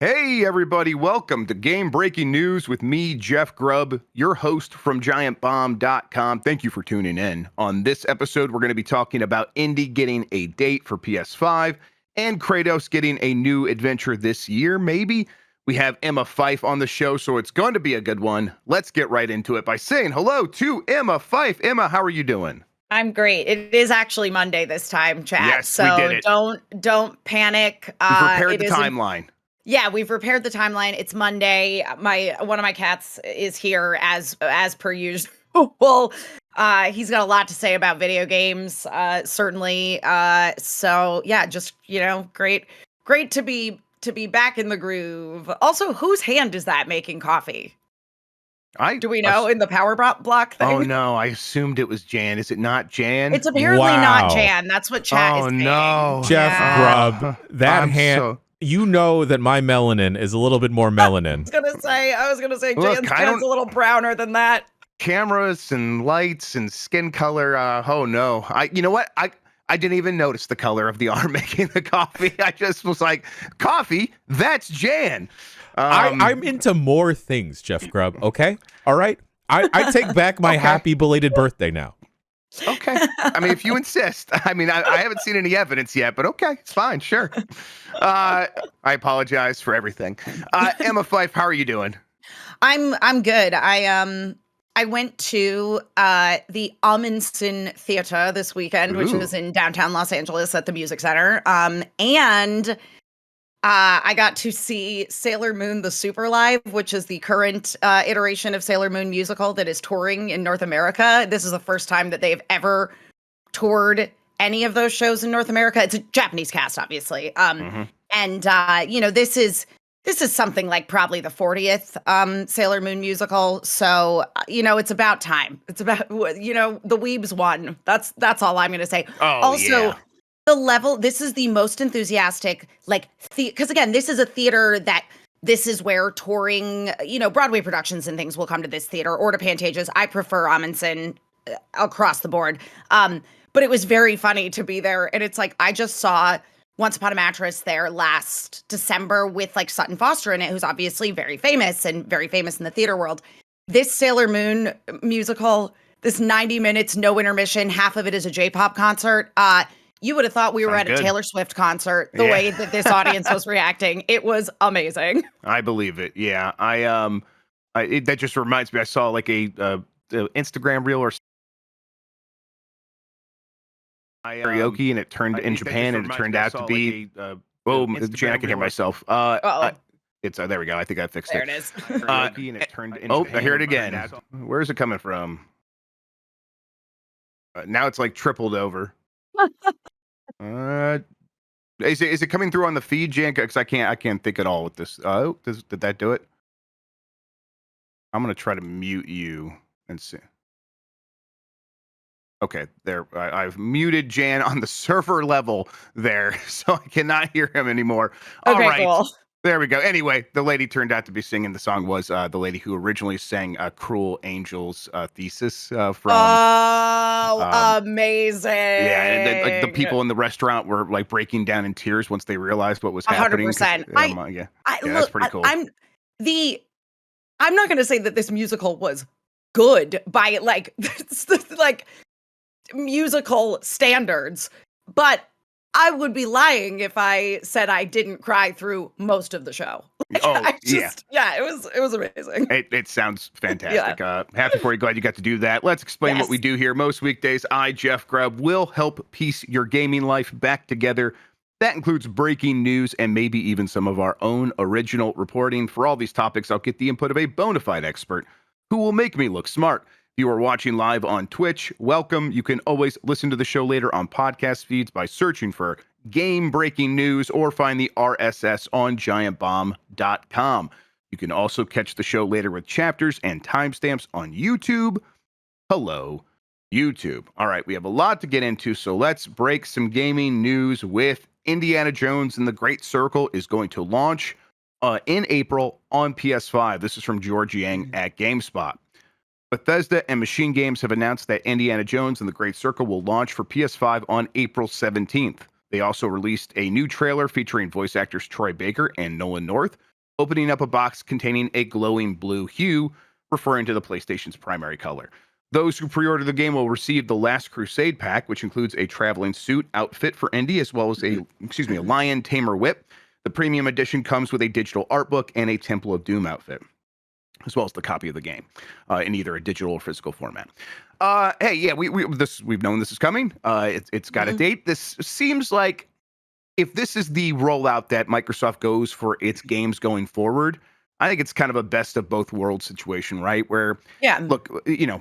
Hey, everybody, welcome to Game Breaking News with me, Jeff Grubb, your host from GiantBomb.com. Thank you for tuning in. On this episode, we're going to be talking about Indy getting a date for PS5 and Kratos getting a new adventure this year, maybe. We have Emma Fyffe on the show, so it's going to be a good one. Let's get right into it by saying hello to Emma Fyffe. Emma, how are you doing? I'm great. It is actually Monday this time, chat. Yes, so we did it. Don't panic. We've repaired the timeline. Yeah, we've repaired the timeline. It's Monday. One of my cats is here as per usual. He's got a lot to say about video games, certainly. So yeah, just great to be back in the groove. Also, whose hand is that making coffee? Do we know in the power block thing? Oh no, I assumed it was Jan. Is it not Jan? It's apparently not Jan. That's what chat is saying. Oh no, Jeff Grubb, that hand. You know that my melanin is a little bit more melanin. I was gonna say Jan's hand's a little browner than that. Cameras and lights and skin color. Oh no, you know what? I didn't even notice the color of the arm making the coffee. I just was like, coffee. That's Jan. I'm into more things, Jeff Grubb. Okay, all right. I take back my happy belated birthday now. Okay. I mean, if you insist. I mean, I haven't seen any evidence yet, but okay, it's fine. Sure. I apologize for everything. Emma Fyffe, how are you doing? I'm good. I went to the Amundsen Theater this weekend, which was in downtown Los Angeles at the Music Center. And I got to see Sailor Moon the Super Live, which is the current iteration of Sailor Moon musical that is touring in North America. This is the first time that they've ever toured any of those shows in North America. It's a Japanese cast, obviously. And this is something like probably the 40th Sailor Moon musical. So, it's about time. It's about, the weebs won. That's all I'm going to say. The level, this is the most enthusiastic, because again, this is a theater this is where touring, Broadway productions and things will come to this theater or to Pantages. I prefer Amundsen across the board. But it was very funny to be there. And it's like, I just saw Once Upon a Mattress there last December with Sutton Foster in it, who's obviously very famous in the theater world. This Sailor Moon musical, this 90 minutes, no intermission, half of it is a J-pop concert. You would have thought we were at a Taylor Swift concert, the way that this audience was reacting. It was amazing. I believe it. Yeah. That just reminds me, I saw a Instagram reel or karaoke, and it turned in Japan, and it turned out to be Jan, I can hear myself. It's there we go. I think I fixed it. There it is. Karaoke, and it turned in Japan, I hear it again. Where's it coming from? Now it's tripled over. Is it coming through on the feed, Jan? Because I can't think at all with this. Did that do it? I'm gonna try to mute you and see. Okay, there. I've muted Jan on the server level there, so I cannot hear him anymore. All right. Cool. There we go. Anyway, the lady turned out to be singing the song was the lady who originally sang Cruel Angels Thesis from. Oh, amazing. Yeah, and the people in the restaurant were breaking down in tears once they realized what was happening. 100%. That's pretty cool. I'm not going to say that this musical was good by musical standards, but I would be lying if I said I didn't cry through most of the show. It was amazing. It sounds fantastic. Happy for you. Glad you got to do that. Let's explain what we do here. Most weekdays, I, Jeff Grubb, will help piece your gaming life back together. That includes breaking news and maybe even some of our own original reporting. For all these topics, I'll get the input of a bona fide expert who will make me look smart. If you are watching live on Twitch, welcome. You can always listen to the show later on podcast feeds by searching for Game Breaking News or find the RSS on GiantBomb.com. You can also catch the show later with chapters and timestamps on YouTube. Hello, YouTube. All right, we have a lot to get into, so let's break some gaming news with Indiana Jones and the Great Circle is going to launch in April on PS5. This is from George Yang at GameSpot. Bethesda and Machine Games have announced that Indiana Jones and the Great Circle will launch for PS5 on April 17th. They also released a new trailer featuring voice actors Troy Baker and Nolan North, opening up a box containing a glowing blue hue, referring to the PlayStation's primary color. Those who pre-order the game will receive the Last Crusade pack, which includes a traveling suit outfit for Indy, as well as a lion tamer whip. The premium edition comes with a digital art book and a Temple of Doom outfit, as well as the copy of the game in either a digital or physical format. Hey, yeah, we've known this is coming. It's got a date. This seems like if this is the rollout that Microsoft goes for its games going forward, I think it's kind of a best of both worlds situation, right? Where, look,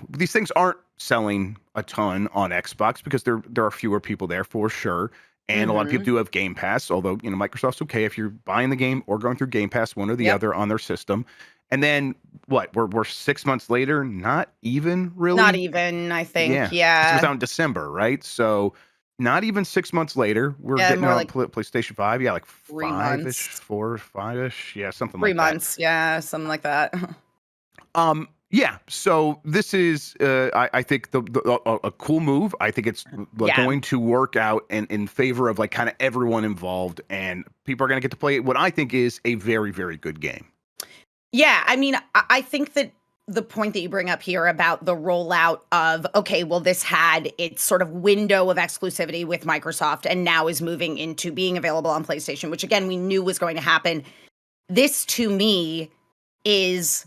these things aren't selling a ton on Xbox because there are fewer people there for sure. And a lot of people do have Game Pass, although, Microsoft's okay if you're buying the game or going through Game Pass, one or the other on their system. And then what? We're 6 months later, not even really. Not even, I think. Yeah. It was out in December, right? So not even 6 months later, we're getting on PlayStation 5. Yeah, like 3 5-ish, months. 4, 5-ish. Yeah, something 3 like that. 3 months. Yeah, something like that. Yeah, so this is, I think, a cool move. I think it's going to work out in favor of like kind of everyone involved, and people are going to get to play what I think is a very, very good game. Yeah, I mean, I think that the point that you bring up here about the rollout of, okay, well, this had its sort of window of exclusivity with Microsoft and now is moving into being available on PlayStation, which again, we knew was going to happen. This to me is,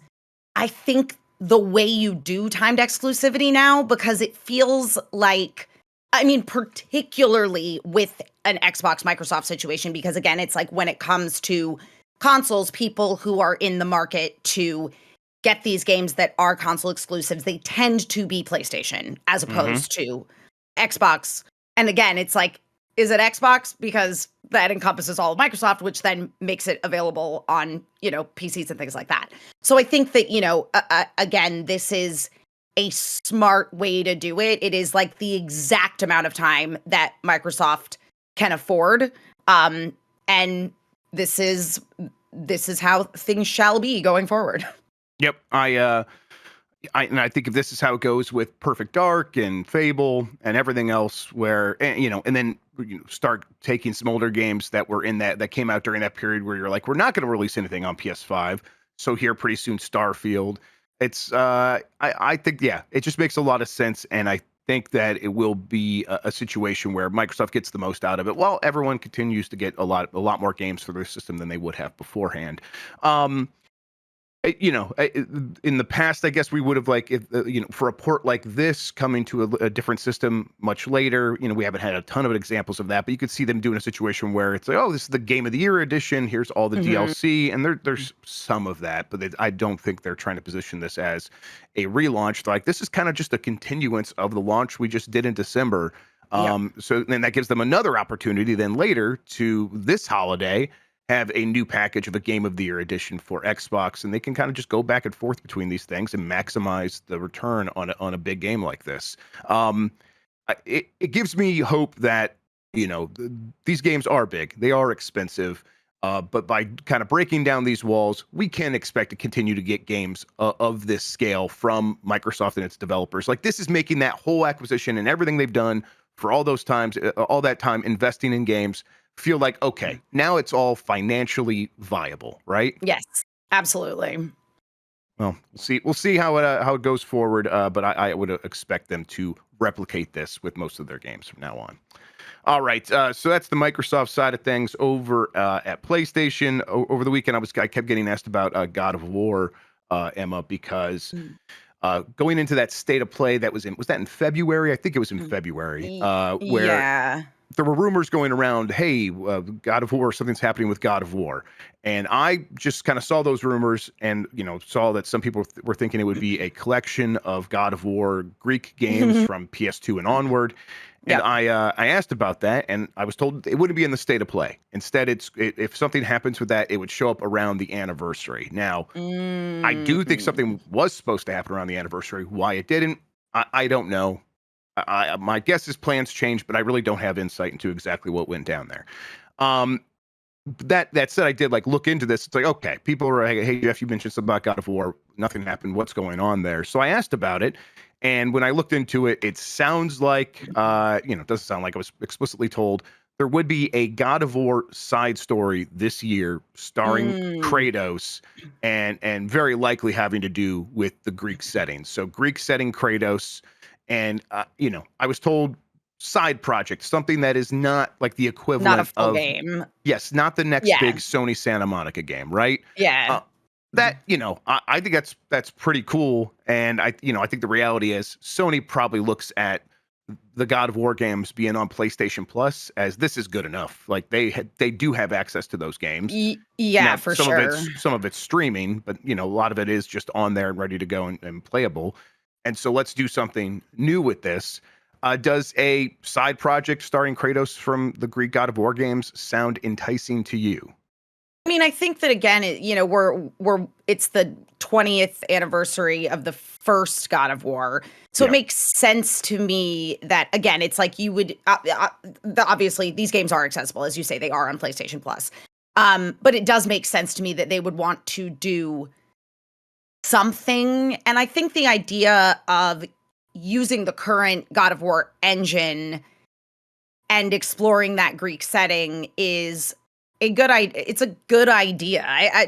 I think, the way you do timed exclusivity now, because it feels like, I mean, particularly with an Xbox Microsoft situation, because again, it's like when it comes to consoles, people who are in the market to get these games that are console exclusives, they tend to be PlayStation as opposed to Xbox. And again, it's like, is it Xbox? Because that encompasses all of Microsoft, which then makes it available on, PCs and things like that. So I think that, again, this is a smart way to do it. It is like the exact amount of time that Microsoft can afford. And this is how things shall be going forward. Yep. I think if this is how it goes with Perfect Dark and Fable and everything else, where and then start taking some older games that were in that came out during that period where you're like, we're not going to release anything on PS5, so here pretty soon Starfield. It's I think it just makes a lot of sense, and I think that it will be a situation where Microsoft gets the most out of it, while everyone continues to get a lot more games for their system than they would have beforehand. In the past, I guess we would have for a port like this coming to a different system much later, we haven't had a ton of examples of that, but you could see them doing a situation where it's like, oh, this is the Game of the Year edition. Here's all the DLC. And there's some of that, but I don't think they're trying to position this as a relaunch. Like, this is kind of just a continuance of the launch we just did in December. So then that gives them another opportunity then later to this holiday have a new package of a Game of the Year edition for Xbox, and they can kind of just go back and forth between these things and maximize the return on a big game like this. It gives me hope that these games are big, they are expensive, but by kind of breaking down these walls, we can expect to continue to get games of this scale from Microsoft and its developers. Like, this is making that whole acquisition and everything they've done for all that time investing in games feel like, okay, now it's all financially viable, right? Yes, absolutely. Well, we'll see how it goes forward, but I would expect them to replicate this with most of their games from now on. All right, so that's the Microsoft side of things. Over at PlayStation, over the weekend, I kept getting asked about God of War, Emma, because going into that state of play was that in February? I think it was in February, where there were rumors going around, hey, God of War, something's happening with God of War. And I just kind of saw those rumors and, saw that some people were thinking it would be a collection of God of War Greek games from PS2 and onward. And I asked about that, and I was told it wouldn't be in the state of play. Instead, if something happens with that, it would show up around the anniversary. Now, I do think something was supposed to happen around the anniversary. Why it didn't, I don't know. My guess is plans changed, but I really don't have insight into exactly what went down there. That said, I did look into this. It's like, okay, people were like, hey, Jeff, you mentioned something about God of War. Nothing happened. What's going on there? So I asked about it. And when I looked into it, it sounds like, it doesn't sound like I was explicitly told there would be a God of War side story this year starring Kratos and very likely having to do with the Greek setting. So Greek setting Kratos, and I was told side project, something that is not like the Not a equivalent full of, game. yes, not the next Yeah. big Sony Santa Monica game, right? Yeah. That, I think that's pretty cool. And I think the reality is Sony probably looks at the God of War games being on PlayStation Plus as this is good enough. Like they do have access to those games. Yeah, Now, for some of sure. it's streaming, but a lot of it is just on there and ready to go and playable. And so let's do something new with this. Does a side project starring Kratos from the Greek God of War games sound enticing to you? I mean, I think that again, it's the 20th anniversary of the first God of War, so it Yeah. makes sense to me that again, it's like you would obviously these games are accessible, as you say, they are on PlayStation Plus. But it does make sense to me that they would want to do something, and I think the idea of using the current God of War engine and exploring that Greek setting is a good idea. It's a good idea.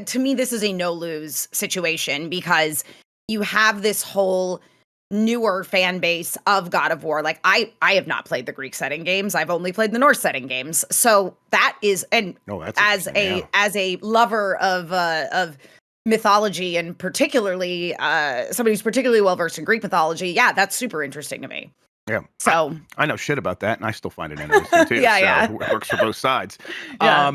To me, this is a no lose situation because you have this whole newer fan base of God of War. Like I have not played the Greek setting games. I've only played the Norse setting games. So that is, and Oh, that's as a lover of mythology and particularly somebody who's particularly well versed in Greek mythology, yeah, that's super interesting to me. Yeah. So I know shit about that, and I still find it interesting too. Yeah, so yeah. it works for both sides. Yeah.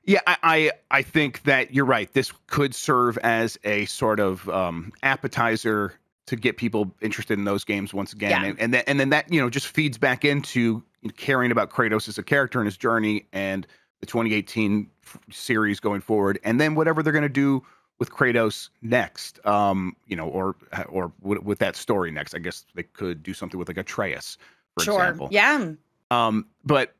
Yeah, I think that you're right. This could serve as a sort of appetizer to get people interested in those games once again, Yeah. and then that just feeds back into caring about Kratos as a character and his journey and the 2018 series going forward, and then whatever they're going to do with Kratos next, or with that story next. I guess they could do something with like Atreus, for Sure. example. Yeah. But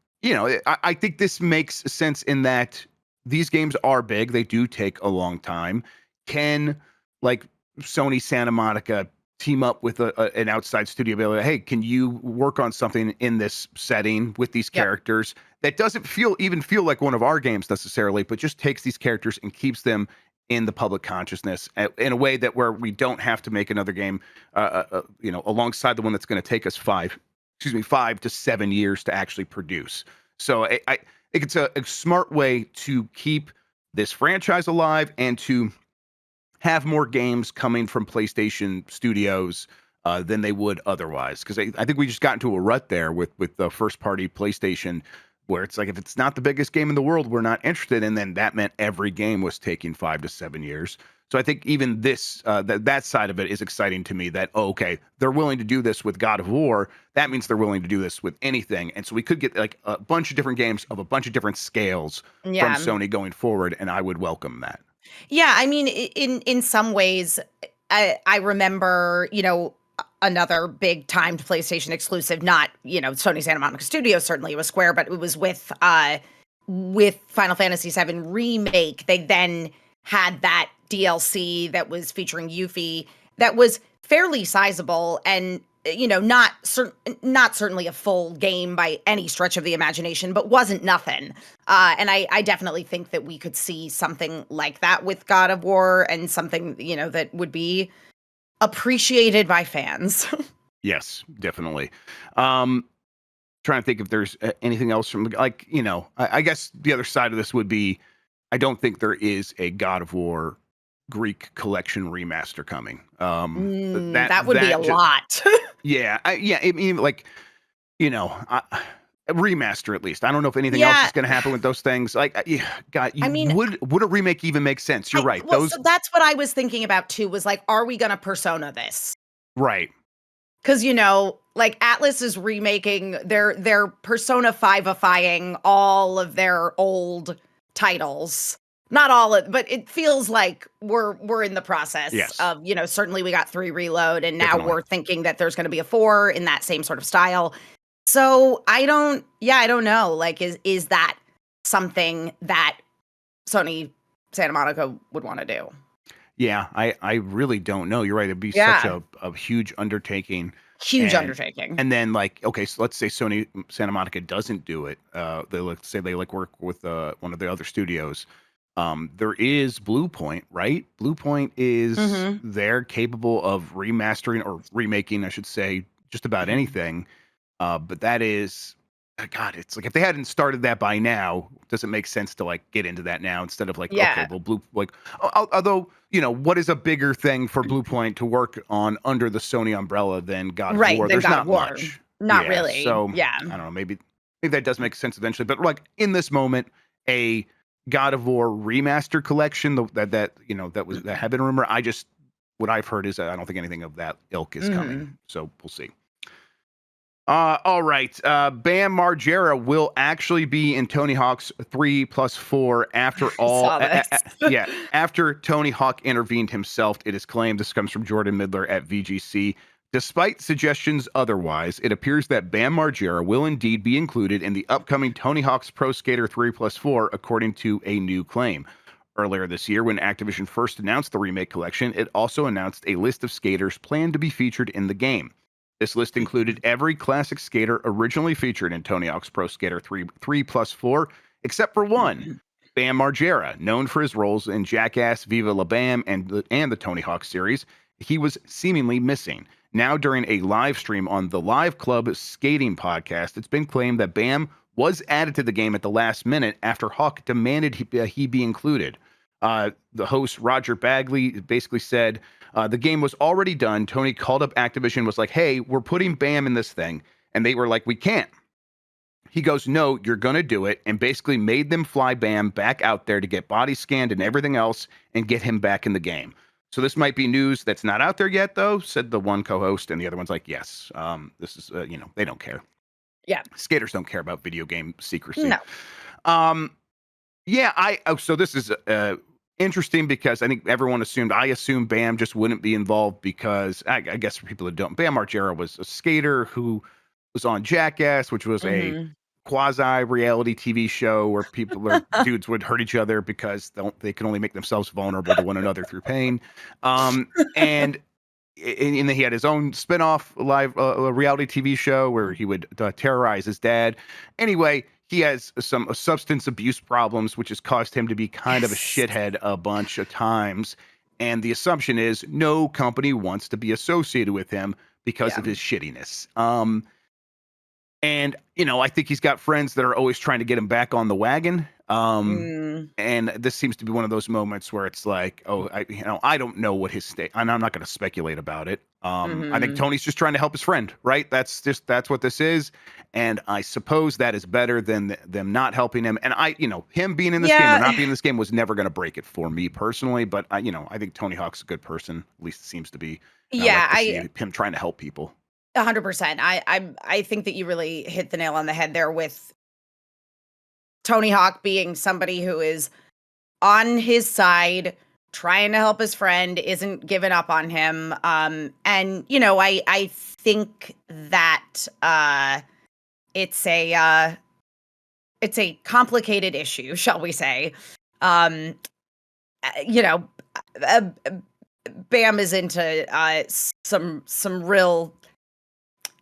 I think this makes sense in that these games are big. They do take a long time. Can like Sony Santa Monica team up with an outside studio? Be like, hey, can you work on something in this setting with these Yep. characters that doesn't feel like one of our games necessarily, but just takes these characters and keeps them in the public consciousness in a way that where we don't have to make another game, alongside the one that's going to take us 5 to 7 years to actually produce. So I think it's a smart way to keep this franchise alive and to have more games coming from PlayStation Studios than they would otherwise. Because I think we just got into a rut there with the first party PlayStation, where it's like if it's not the biggest game in the world, we're not interested. And then that meant every game was taking 5 to 7 years. So I think even this that side of it is exciting to me. That okay, they're willing to do this with God of War. That means they're willing to do this with anything. And so we could get like a bunch of different games of a bunch of different scales from Yeah. Sony going forward, and I would welcome that. Yeah, I mean, in some ways, I remember, another big timed PlayStation exclusive, not, Sony Santa Monica Studios, certainly it was Square, but it was with Final Fantasy VII Remake. They then had that DLC that was featuring Yuffie that was fairly sizable and not certainly a full game by any stretch of the imagination, but wasn't nothing. And I definitely think that we could see something like that with God of War and something, that would be appreciated by fans. Yes, definitely. Trying to think if there's anything else from I guess the other side of this would be I don't think there is a God of War Greek collection remaster coming. That would be a lot. Yeah, I mean, like, a remaster at least. I don't know if anything else Yeah. is going to happen with those things. Like, yeah, God, I mean, would a remake even make sense? You're right. So that's what I was thinking about too. Was like, are we going to Persona this? Right. Because like Atlas is remaking their Persona 5ifying all of their old titles. Not all of, but it feels like we're in the process Yes. of, certainly we got 3 Reload, and now Definitely. we're thinking that there's going to be a 4 in that same sort of style. So I don't know. Like, is that something that Sony Santa Monica would want to do? Yeah, I really don't know. You're right. It'd be such Yeah. a huge undertaking. Huge And undertaking. and then like, okay, so let's say Sony Santa Monica doesn't do it. They like say they like work with one of the other studios. There is Blue Point, right? Blue Point is Mhm. they're capable of remastering or remaking, I should say, just about Mhm. anything. But that is, God, it's like if they hadn't started that by now, does it make sense to like get into that now instead of like, okay, Yeah. well, although, what is a bigger thing for Blue Point to work on under the Sony umbrella than God of Right, War? then There's God of not War. much. Not Yeah. really. So Yeah. I don't know. Maybe that does make sense eventually. But like in this moment, a God of War remaster collection that had been rumored. What I've heard is that I don't think anything of that ilk is coming. Mhm. So we'll see. All right. Bam Margera will actually be in Tony Hawk's 3+4 after I all. saw this. Yeah, after Tony Hawk intervened himself, it is claimed. This comes from Jordan Midler at VGC. Despite suggestions otherwise, it appears that Bam Margera will indeed be included in the upcoming Tony Hawk's Pro Skater 3+4, according to a new claim. Earlier this year, when Activision first announced the remake collection, it also announced a list of skaters planned to be featured in the game. This list included every classic skater originally featured in Tony Hawk's Pro Skater 3+4, except for one, Bam Margera, known for his roles in Jackass, Viva La Bam, and the Tony Hawk series. He was seemingly missing. Now, during a live stream on the Live Club Skating podcast, it's been claimed that Bam was added to the game at the last minute after Hawk demanded he be included. The host, Roger Bagley, basically said, the game was already done. Tony called up Activision, was like, hey, we're putting Bam in this thing. And they were like, we can't. He goes, no, you're going to do it. And basically made them fly Bam back out there to get body scanned and everything else and get him back in the game. So this might be news that's not out there yet, though, said the one co-host. And the other one's like, yes, this is, they don't care. Yeah. Skaters don't care about video game secrecy. No. Yeah, so this is interesting because I think I assumed Bam just wouldn't be involved because I guess for people that don't, Bam Margera was a skater who was on Jackass, which was a Mhm. quasi reality TV show where dudes would hurt each other because they can only make themselves vulnerable to one another through pain. And then he had his own spin-off live reality TV show where he would terrorize his dad. Anyway, he has some substance abuse problems, which has caused him to be kind of a Yes. shithead a bunch of times. And the assumption is no company wants to be associated with him because Yeah. of his shittiness. And, I think he's got friends that are always trying to get him back on the wagon. And this seems to be one of those moments where it's like, oh, I don't know what his state, and I'm not going to speculate about it. I think Tony's just trying to help his friend, right? That's what this is. And I suppose that is better than them not helping him. And him being in this game or not being in this game was never going to break it for me personally. But I think Tony Hawk's a good person. At least it seems to be. And Yeah, I like to see him trying to help people. 100%. I think that you really hit the nail on the head there with Tony Hawk being somebody who is on his side, trying to help his friend, isn't giving up on him. And I think that it's a complicated issue, shall we say. Uh, Bam is into some real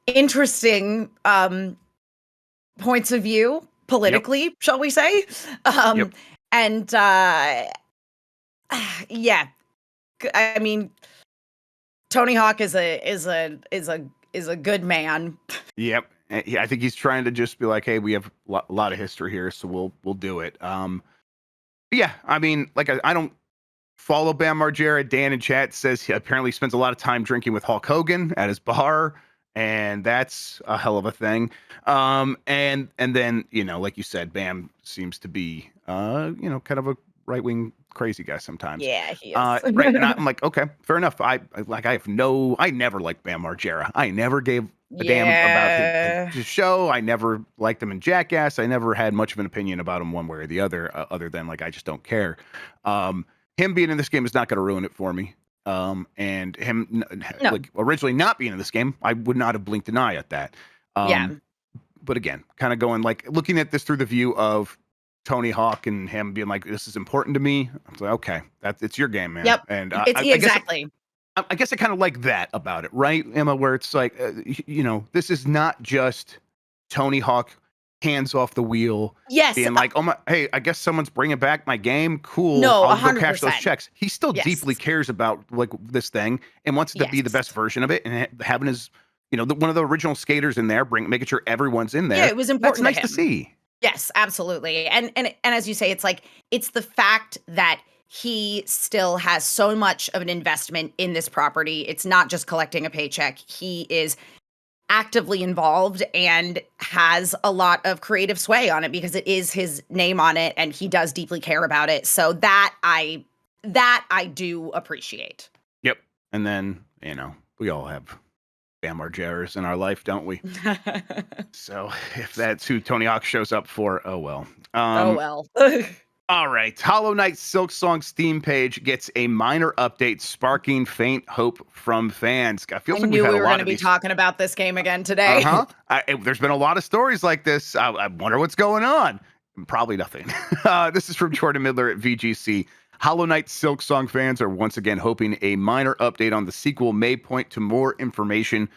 interesting points of view politically, shall we say? And yeah, I mean, Tony Hawk is a good man. Yep. I think he's trying to just be like, hey, we have a lot of history here, so we'll do it. Yeah, I mean, like I don't follow Bam Margera. Dan in chat says he apparently spends a lot of time drinking with Hulk Hogan at his bar, and that's a hell of a thing. And then like you said, Bam seems to be kind of a right wing crazy guy sometimes. Yeah, he is. Right, and I'm like, okay, fair enough. I never liked Bam Margera. I never gave a damn about his show. I never liked him in Jackass. I never had much of an opinion about him one way or the other, other than like I just don't care. Him being in this game is not going to ruin it for me. And him like originally not being in this game, I would not have blinked an eye at that. But again, kind of going like looking at this through the view of Tony Hawk and him being like, "This is important to me." I was like, "Okay, it's your game, man." Yep. And It's exactly. I guess I kind of like that about it, right, Emma? Where it's like, this is not just Tony Hawk hands off the wheel, Yes. being like, "Oh my, hey, I guess someone's bringing back my game. Cool, No, I'll go cash those 100%. checks." He still Yes. deeply cares about like this thing and wants it to be the best version of it, and having his, one of the original skaters in there, making sure everyone's in there. Yeah, it was important. That's nice to to see. Yes, absolutely. And as you say, it's like it's the fact that he still has so much of an investment in this property. It's not just collecting a paycheck. He is actively involved and has a lot of creative sway on it because it is his name on it and he does deeply care about it. So that I do appreciate. Yep. And then, we all have Bam Margeras in our life, don't we? So if that's who Tony Hawk shows up for, oh well. Oh well. All right. Hollow Knight Silksong Steam page gets a minor update, sparking faint hope from fans. I feel like knew we were going had to be talking about this game again today. There's been a lot of stories like this. I wonder what's going on. Probably nothing. This is from Jordan Midler at VGC. Hollow Knight Silksong fans are once again hoping a minor update on the sequel may point to more information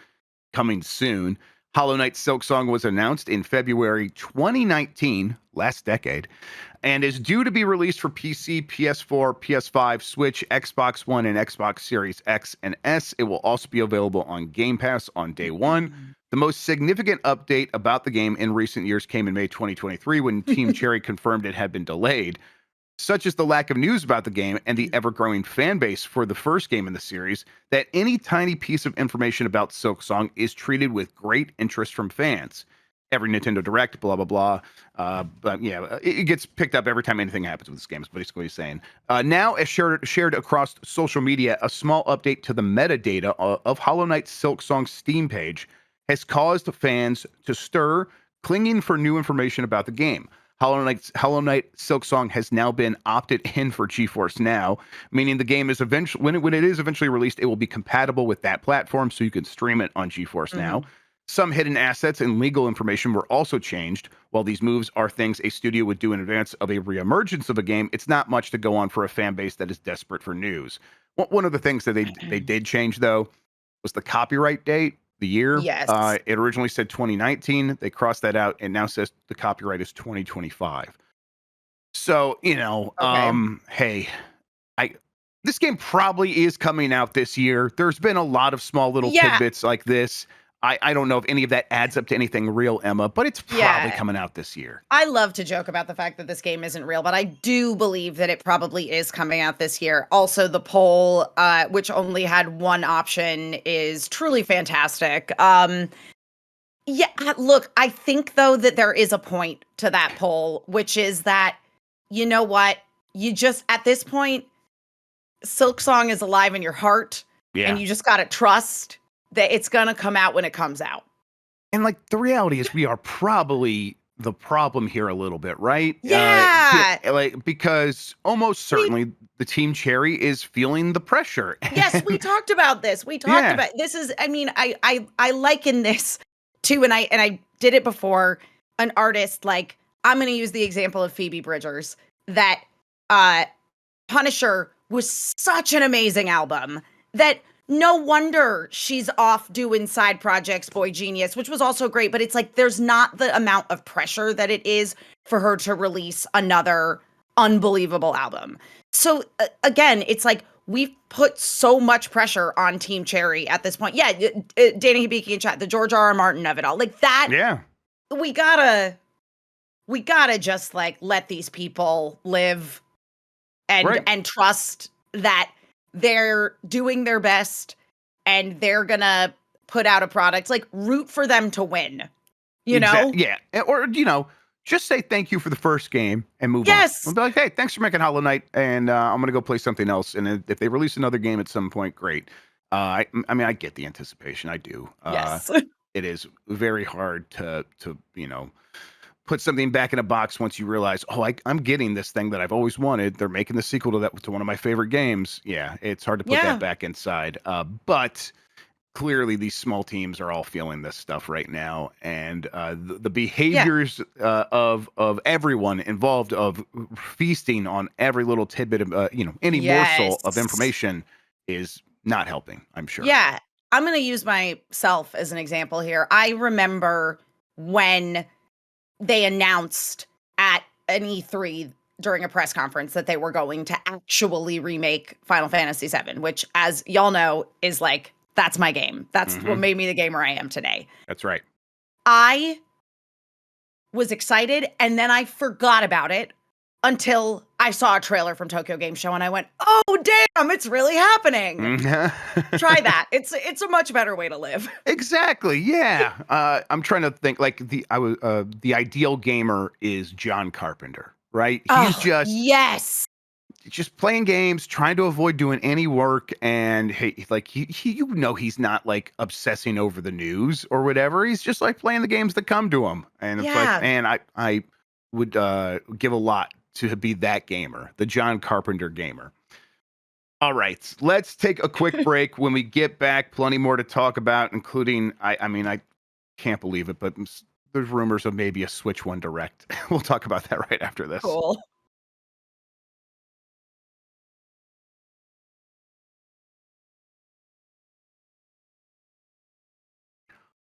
coming soon. Hollow Knight Silksong was announced in February 2019, last decade, and is due to be released for PC, PS4, PS5, Switch, Xbox One, and Xbox Series X and S. It will also be available on Game Pass on day one. The most significant update about the game in recent years came in May 2023 when Team Cherry confirmed it had been delayed. Such is the lack of news about the game and the ever-growing fan base for the first game in the series that any tiny piece of information about Silksong is treated with great interest from fans. Every Nintendo Direct, blah, blah, blah. But yeah, it gets picked up every time anything happens with this game, is basically what he's saying. Now, as shared across social media, a small update to the metadata of Hollow Knight Silksong's Steam page has caused fans to stir, clinging for new information about the game. Hollow Knight Silksong has now been opted in for GeForce Now, meaning the game is eventually, when it is eventually released, it will be compatible with that platform, so you can stream it on GeForce Now. Some hidden assets and legal information were also changed. While these moves are things a studio would do in advance of a reemergence of a game, it's not much to go on for a fan base that is desperate for news. One of the things that they did change, though, was the copyright date. The year. Yes. It originally said 2019. They crossed that out and now says the copyright is 2025. So, hey, this game probably is coming out this year. There's been a lot of small little tidbits like this. I don't know if any of that adds up to anything real, Emma, but it's probably coming out this year. I love to joke about the fact that this game isn't real, but I do believe that it probably is coming out this year. Also, the poll, which only had one option, is truly fantastic. Look, I think, though, that there is a point to that poll, which is that, you know what? You just, at this point, Silksong is alive in your heart, and you just got to trust that it's going to come out when it comes out. And like the reality is we are probably the problem here a little bit, right? Yeah. Because almost certainly the Team Cherry is feeling the pressure. Yes, we talked about this. About this is, I mean, I liken this to, and I did it before, an artist, like, I'm going to use the example of Phoebe Bridgers, that Punisher was such an amazing album that no wonder she's off doing side projects, Boy Genius, which was also great, but it's like there's not the amount of pressure that it is for her to release another unbelievable album. So again, it's like we've put so much pressure on Team Cherry at this point. Yeah, Danny Hibiki in chat, the George R.R. Martin of it all. Like that, we gotta just like let these people live and trust that they're doing their best and they're gonna put out a product. Like, root for them to win, you know? Yeah. Or, just say thank you for the first game and move on. We'll be like, hey, thanks for making Hollow Knight, and I'm going to go play something else. And if they release another game at some point, great. I mean, I get the anticipation. I do. Yes. It is very hard to put something back in a box once you realize, I'm getting this thing that I've always wanted. They're making the sequel to one of my favorite games. Yeah, it's hard to put that back inside. But clearly these small teams are all feeling this stuff right now, and the behaviors of everyone involved, of feasting on every little tidbit of any morsel of Yes. information, is not helping, I'm sure. Yeah. I'm going to use myself as an example here. I remember when they announced at an E3 during a press conference that they were going to actually remake Final Fantasy VII, which, as y'all know, is like, that's my game. That's what made me the gamer I am today. That's right. I was excited, and then I forgot about it until I saw a trailer from Tokyo Game Show, and I went, "Oh, damn, it's really happening." Try that. It's a much better way to live. Exactly. Yeah. I'm trying to think, like, the ideal gamer is John Carpenter, right? He's yes. just playing games, trying to avoid doing any work, and he he's not like obsessing over the news or whatever. He's just like playing the games that come to him, and it's like, man, I would give a lot to be that gamer, the John Carpenter gamer. All right, let's take a quick break. When we get back, plenty more to talk about, including I mean, I can't believe it, but there's rumors of maybe a Switch 1 Direct. We'll talk about that right after this. Cool.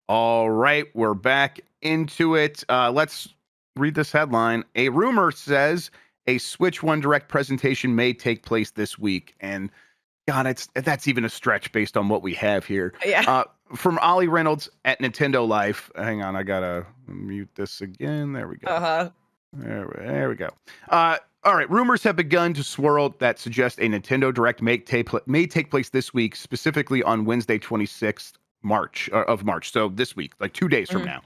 All right, we're back into it. Let's read this headline. A rumor says a Switch 1 Direct presentation may take place this week. And God, that's even a stretch based on what we have here. Yeah. From Ollie Reynolds at Nintendo Life. Hang on, I gotta mute this again. There we go. There we go. All right, rumors have begun to swirl that suggest a Nintendo Direct may take place this week, specifically on Wednesday, 26th of March. So this week, like 2 days from now.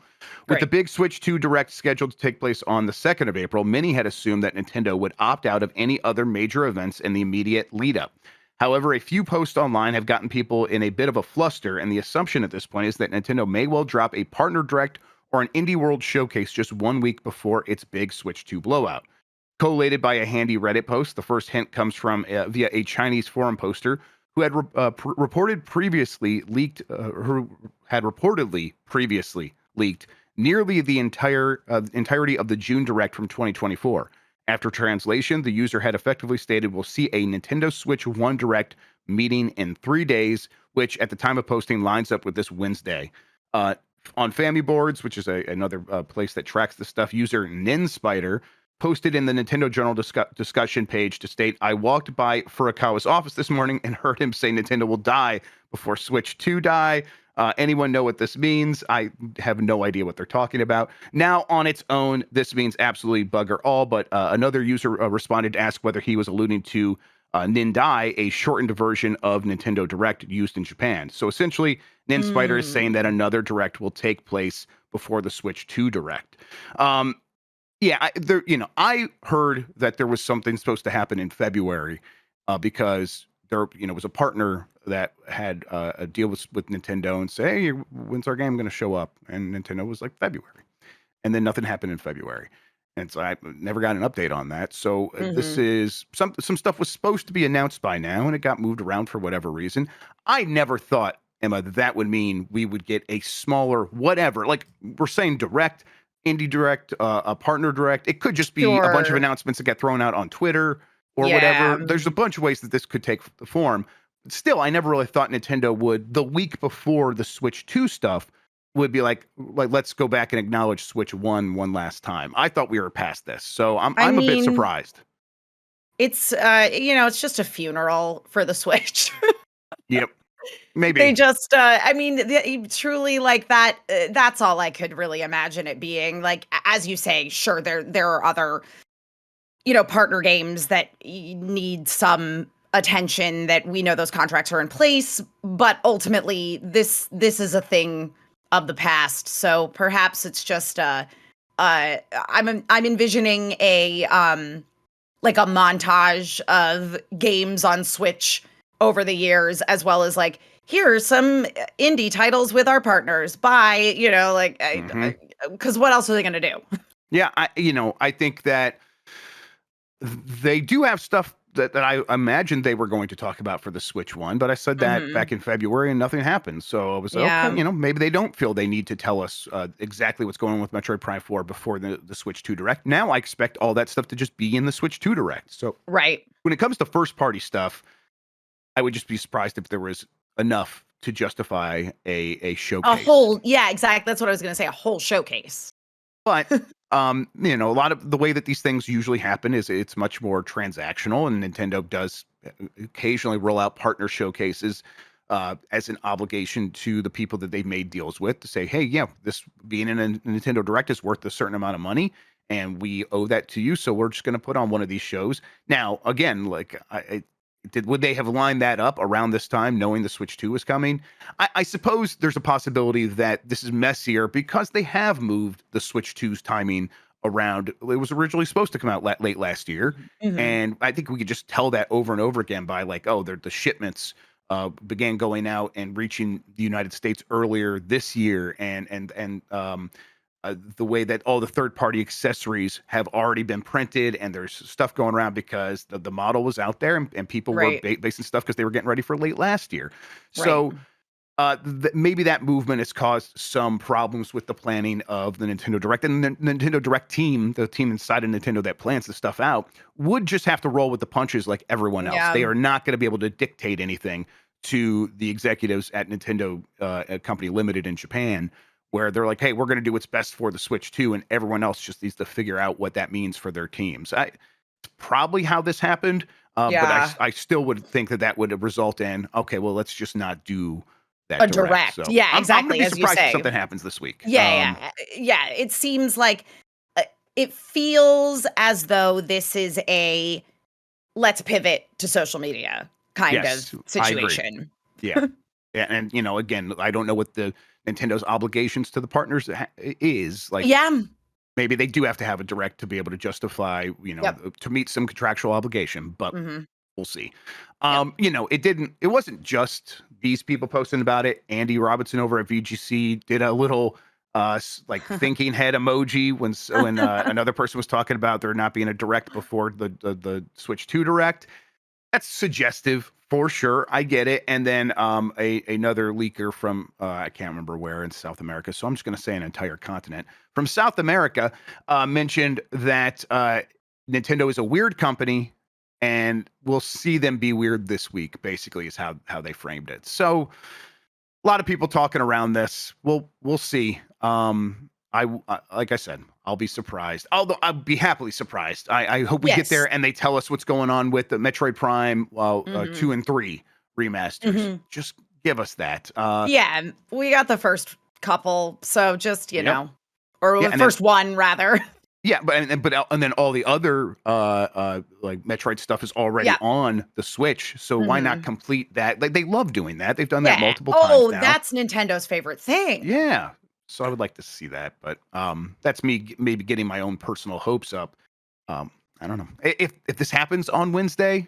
With the big Switch 2 Direct scheduled to take place on the 2nd of April, many had assumed that Nintendo would opt out of any other major events in the immediate lead up. However, a few posts online have gotten people in a bit of a fluster, and the assumption at this point is that Nintendo may well drop a partner Direct or an Indie World showcase just 1 week before its big Switch 2 blowout. Collated by a handy Reddit post, the first hint comes from via a Chinese forum poster who had reportedly previously leaked nearly the entirety of the June Direct from 2024. After translation, the user had effectively stated, "We'll see a Nintendo Switch 1 Direct meeting in 3 days," which at the time of posting lines up with this Wednesday. On Family Boards, which is another place that tracks the stuff, user Ninspider posted in the Nintendo Journal discussion page to state, "I walked by Furukawa's office this morning and heard him say Nintendo will die before Switch 2 die. Anyone know what this means? I have no idea what they're talking about." Now, on its own, this means absolutely bugger all, but another user responded to ask whether he was alluding to Nindai, a shortened version of Nintendo Direct used in Japan. So essentially, Ninspider is saying that another Direct will take place before the Switch 2 Direct. I heard that there was something supposed to happen in February because there, was a partner that had a deal with Nintendo and say, "Hey, when's our game going to show up?" And Nintendo was like, "February," and then nothing happened in February, and so I never got an update on that. So this is some stuff was supposed to be announced by now, and it got moved around for whatever reason. I never thought, Emma, that would mean we would get a smaller whatever. Like we're saying, Direct. Indie Direct, a partner Direct. It could just be a bunch of announcements that get thrown out on Twitter or whatever. There's a bunch of ways that this could take the form. Still, I never really thought Nintendo would, the week before the Switch 2 stuff, would be like let's go back and acknowledge Switch 1 one last time. I thought we were past this, so I'm a bit surprised. It's it's just a funeral for the Switch. Yep. Maybe they just truly like that. That's all I could really imagine it being. Like, as you say, sure, there are other partner games that need some attention, that we know those contracts are in place, but ultimately this is a thing of the past. So perhaps it's just I'm envisioning a like a montage of games on Switch over the years, as well as like, here are some indie titles with our partners. Bye, because what else are they going to do? Yeah, I think that they do have stuff that I imagined they were going to talk about for the Switch one, but I said that Mhm. back in February and nothing happened. So I was like, Yeah. okay, maybe they don't feel they need to tell us exactly what's going on with Metroid Prime 4 before the Switch 2 Direct. Now I expect all that stuff to just be in the Switch 2 Direct. So Right. when it comes to first party stuff, I would just be surprised if there was enough to justify a showcase. Yeah, exactly. That's what I was gonna say, a whole showcase. But a lot of the way that these things usually happen is it's much more transactional, and Nintendo does occasionally roll out partner showcases as an obligation to the people that they've made deals with to say, hey, yeah, this being in a Nintendo Direct is worth a certain amount of money, and we owe that to you, so we're just going to put on one of these shows. Now, again, like would they have lined that up around this time, knowing the Switch 2 was coming? I suppose there's a possibility that this is messier because they have moved the Switch 2's timing around. It was originally supposed to come out late last year, Mhm. and I think we could just tell that over and over again by like, oh, the shipments began going out and reaching the United States earlier this year, and the way that all the third-party accessories have already been printed, and there's stuff going around because the model was out there, and people were Right. basing stuff because they were getting ready for late last year. Right. So maybe that movement has caused some problems with the planning of the Nintendo Direct, and the Nintendo Direct team, the team inside of Nintendo that plans the stuff out, would just have to roll with the punches like everyone else. Yeah. They are not going to be able to dictate anything to the executives at Nintendo Company Limited in Japan, where they're like, "Hey, we're going to do what's best for the Switch 2," and everyone else just needs to figure out what that means for their teams. It's probably how this happened, but Yeah. I still would think that would result in, okay, well, let's just not do that A direct. direct. So Yeah, I'm going to exactly, be as you surprised if say. something happens this week. Yeah. It seems like it feels as though this is a let's pivot to social media kind of Yes, I agree. situation. Yeah. Yeah, and again, I don't know what the Nintendo's obligations to the partners is. Like, Yeah. maybe they do have to have a direct to be able to justify, Yep. to meet some contractual obligation, but Mhm. we'll see. Yep. It wasn't just these people posting about it. Andy Robinson over at VGC did a little like thinking head emoji when another person was talking about there not being a direct before the Switch 2 Direct. That's suggestive for sure. I get it. And then another leaker from I can't remember where in South America, so I'm just going to say an entire continent from South America mentioned that Nintendo is a weird company, and we'll see them be weird this week. Basically, is how they framed it. So a lot of people talking around this. We'll see. Like I said, I'll be surprised. Although I'll be happily surprised. I hope we get Yes. there and they tell us what's going on with the Metroid Prime 2 Mhm. and 3 remasters. Mhm. Just give us that. Yeah, we got the first couple, so just, Yep. or Yeah, the and then first one rather. yeah, and then all the other like Metroid stuff is already Yeah. on the Switch. So why not Mhm. complete that? Like they love doing that. They've done that Yeah. multiple times Oh, now. that's Nintendo's favorite thing. Yeah. So I would like to see that, but that's me maybe getting my own personal hopes up. I don't know if this happens on Wednesday.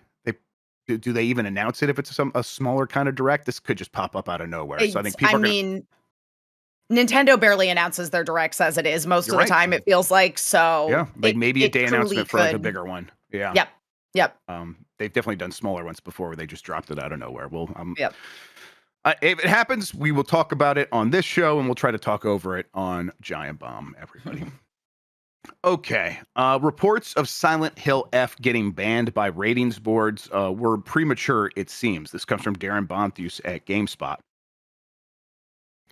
Do they even announce it if it's a smaller kind of direct? This could just pop up out of nowhere. So I think I people are gonna. mean, Nintendo barely announces their directs as it is most You're of the right. time, it feels like, Yeah, so like maybe a it day truly announcement for like a could. bigger one. Yeah. Yep. Yep. They've definitely done smaller ones before where they just dropped it out of nowhere. Well, Yep. if it happens, we will talk about it on this show, and we'll try to talk over it on Giant Bomb. Everybody. Okay. Reports of Silent Hill F getting banned by ratings boards were premature, it seems. This comes from Darren Bonthus at GameSpot.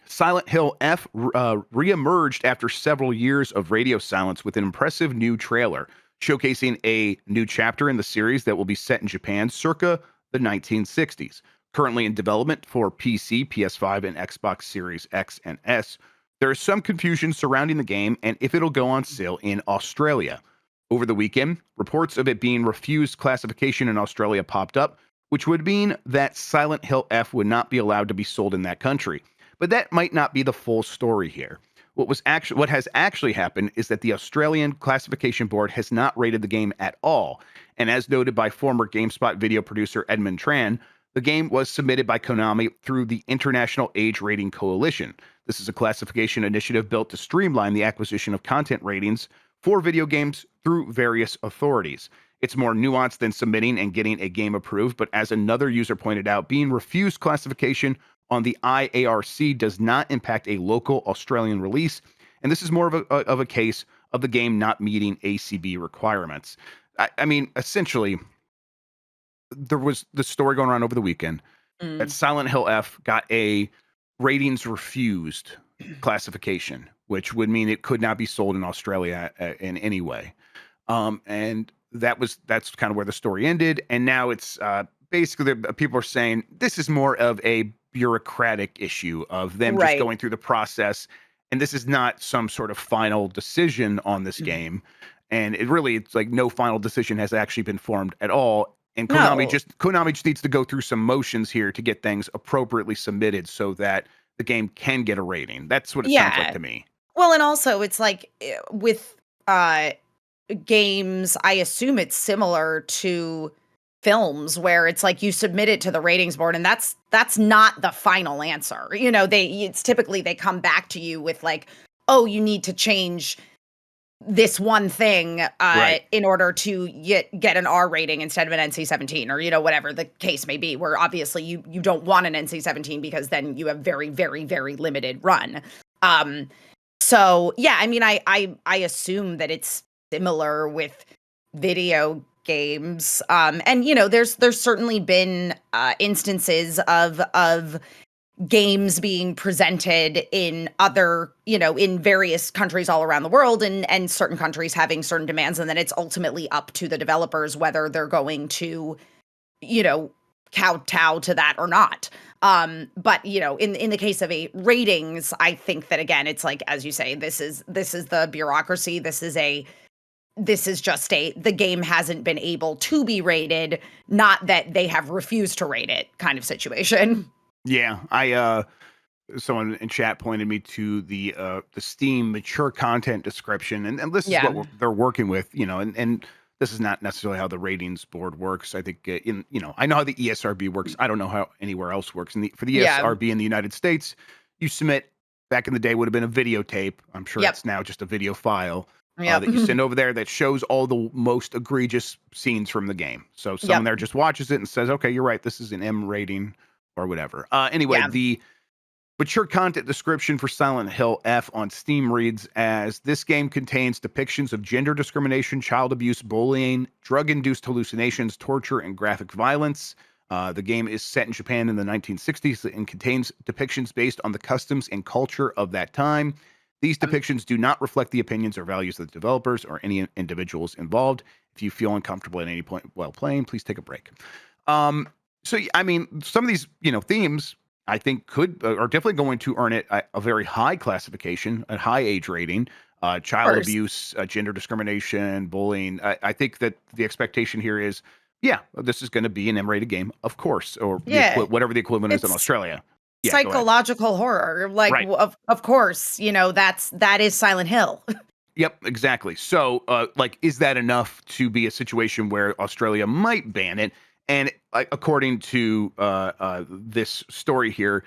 Silent Hill F reemerged after several years of radio silence with an impressive new trailer showcasing a new chapter in the series that will be set in Japan circa the 1960s. Currently in development for PC, PS5, and Xbox Series X and S, there is some confusion surrounding the game and if it'll go on sale in Australia. Over the weekend, reports of it being refused classification in Australia popped up, which would mean that Silent Hill F would not be allowed to be sold in that country. But that might not be the full story here. What has actually happened is that the Australian Classification Board has not rated the game at all. And as noted by former GameSpot video producer Edmund Tran, the game was submitted by Konami through the International Age Rating Coalition. This is a classification initiative built to streamline the acquisition of content ratings for video games through various authorities. It's more nuanced than submitting and getting a game approved. But as another user pointed out, being refused classification on the IARC does not impact a local Australian release. And this is more of a case of the game not meeting ACB requirements. I mean, essentially, there was the story going around over the weekend that Silent Hill F got a ratings refused classification, which would mean it could not be sold in Australia in any way. And that's kind of where the story ended. And now it's basically people are saying this is more of a bureaucratic issue of them just going through the process. And this is not some sort of final decision on this game. And it's like no final decision has actually been formed at all. And Konami just needs to go through some motions here to get things appropriately submitted so that the game can get a rating. That's what it sounds like to me. Well, and also it's like with games, I assume it's similar to films where it's like you submit it to the ratings board and that's not the final answer. You know, it's typically they come back to you with like, oh, you need to change this one thing in order to get an R rating instead of an NC-17 or, you know, whatever the case may be, where obviously you don't want an NC-17 because then you have very, very, very limited run. So yeah, I mean, I assume that it's similar with video games. And you know, there's certainly been instances of games being presented in other, you know, in various countries all around the world and certain countries having certain demands. And then it's ultimately up to the developers whether they're going to, you know, kowtow to that or not. But you know, in the case of ratings, I think that again, it's like, as you say, this is the bureaucracy. This is just the game hasn't been able to be rated, not that they have refused to rate it kind of situation. Yeah, someone in chat pointed me to the Steam mature content description, and this is what they're working with, you know, and this is not necessarily how the ratings board works. I think I know how the ESRB works. I don't know how anywhere else works. And for the ESRB in the United States, you submit, back in the day would have been a videotape. I'm sure it's now just a video file that you send over there that shows all the most egregious scenes from the game. So someone there just watches it and says, okay, you're right, this is an M rating or whatever. Anyway, the mature content description for Silent Hill F on Steam reads as, this game contains depictions of gender discrimination, child abuse, bullying, drug-induced hallucinations, torture, and graphic violence. The game is set in Japan in the 1960s and contains depictions based on the customs and culture of that time. These depictions do not reflect the opinions or values of the developers or any individuals involved. If you feel uncomfortable at any point while playing, please take a break. So, I mean, some of these, you know, themes I think are definitely going to earn it a very high classification, a high age rating, child abuse, gender discrimination, bullying. I think that the expectation here is, this is going to be an M-rated game, of course, or whatever the equivalent is in Australia. Psychological horror, like of course, you know, that is Silent Hill. Yep, exactly. So, is that enough to be a situation where Australia might ban it? And according to this story here,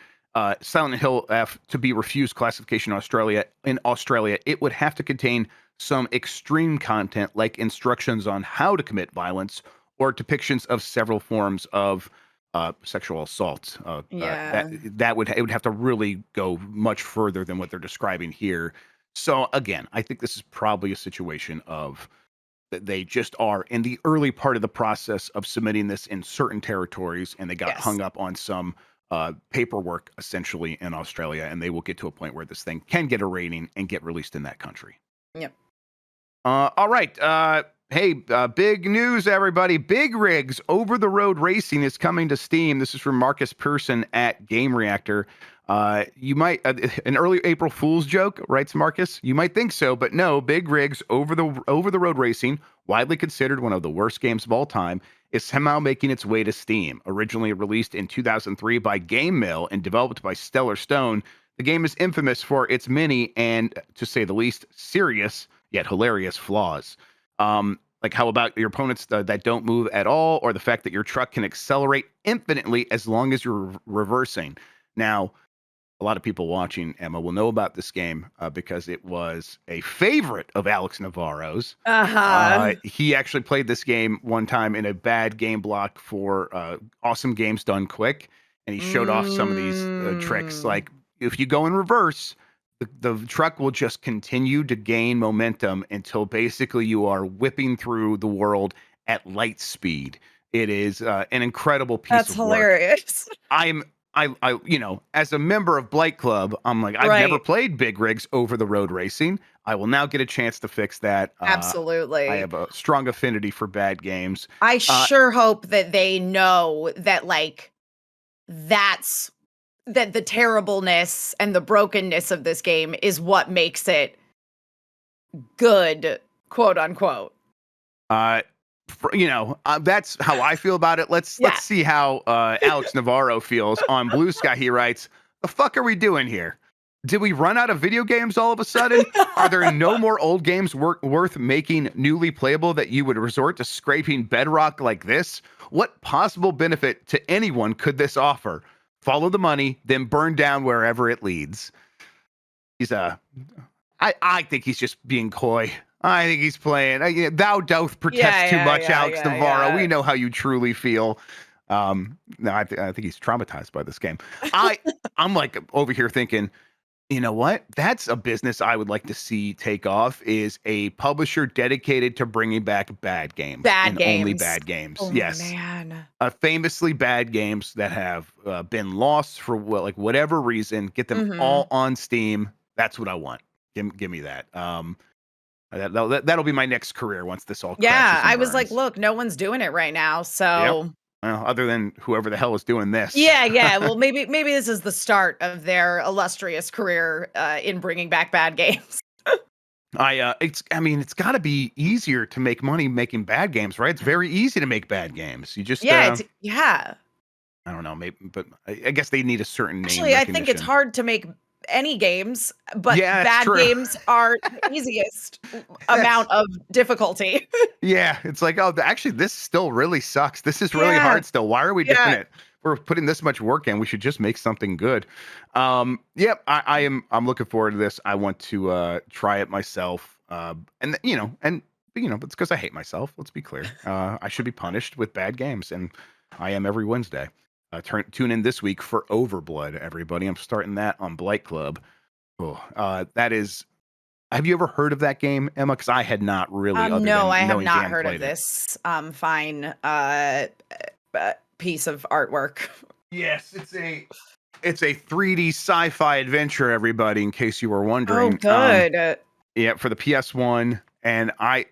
Silent Hill F, to be refused classification in Australia, it would have to contain some extreme content like instructions on how to commit violence or depictions of several forms of sexual assault. It would have to really go much further than what they're describing here. So again, I think this is probably a situation of that they just are in the early part of the process of submitting this in certain territories, and they got hung up on some paperwork essentially in Australia, and they will get to a point where this thing can get a rating and get released in that country. Yep. All right. Hey, big news, everybody. Big Rigs over-the-road racing is coming to Steam. This is from Marcus Persson at Game Reactor. You might an early April Fool's joke, writes Marcus. You might think so, but no. Big Rigs over the road racing, widely considered one of the worst games of all time, is somehow making its way to Steam. Originally released in 2003 by Game Mill and developed by Stellar Stone, the game is infamous for its many and, to say the least, serious yet hilarious flaws. Like how about your opponents that don't move at all, or the fact that your truck can accelerate infinitely as long as you're reversing. Now, a lot of people watching, Emma, will know about this game because it was a favorite of Alex Navarro's. He actually played this game one time in a bad game block for Awesome Games Done Quick, and he showed off some of these tricks. Like, if you go in reverse, the truck will just continue to gain momentum until basically you are whipping through the world at light speed. It is an incredible piece of work. That's hilarious. I you know, as a member of Blight Club, I'm like, I've never played big rigs over the road racing. I will now get a chance to fix that. Absolutely. I have a strong affinity for bad games. I sure hope that they know that, like, that's that the terribleness and the brokenness of this game is what makes it good, quote unquote. You know, that's how I feel about it. Let's see how Alex Navarro feels on Blue Sky. He writes, "The fuck are we doing here? Did we run out of video games all of a sudden? Are there no more old games worth making newly playable that you would resort to scraping bedrock like this? What possible benefit to anyone could this offer? Follow the money, then burn down wherever it leads." He's I think he's just being coy. I think he's playing. Thou doth protest too much, Alex Navarro. We know how you truly feel. No, I think he's traumatized by this game. I'm like over here thinking, you know what? That's a business I would like to see take off. Is a publisher dedicated to bringing back bad games, only bad games. Oh, yes, man. Famously bad games that have been lost for whatever reason. Get them all on Steam. That's what I want. Give me that. That'll be my next career once this all crashes and I was like, burns. look, no one's doing it right now, so. Yep. Well, other than whoever the hell is doing this. Yeah. Well, maybe this is the start of their illustrious career in bringing back bad games. It's got to be easier to make money making bad games, right? It's very easy to make bad games. You just I don't know, maybe, but I guess they need a certain name. Actually, I think it's hard to make any games, but bad games are the easiest amount of difficulty. Yeah, it's like, oh, actually, this still really sucks. This is really hard still. Why are we doing it? We're putting this much work in. We should just make something good. I'm looking forward to this. I want to try it myself. It's because I hate myself. Let's be clear. I should be punished with bad games, and I am every Wednesday. Tune in this week for Overblood, everybody. I'm starting that on Blight Club. That is. Have you ever heard of that game, Emma? Because I had not really. No, I have not heard of this fine piece of artwork. Yes, it's a 3D sci-fi adventure, everybody. In case you were wondering. Oh, good. For the PS1, and I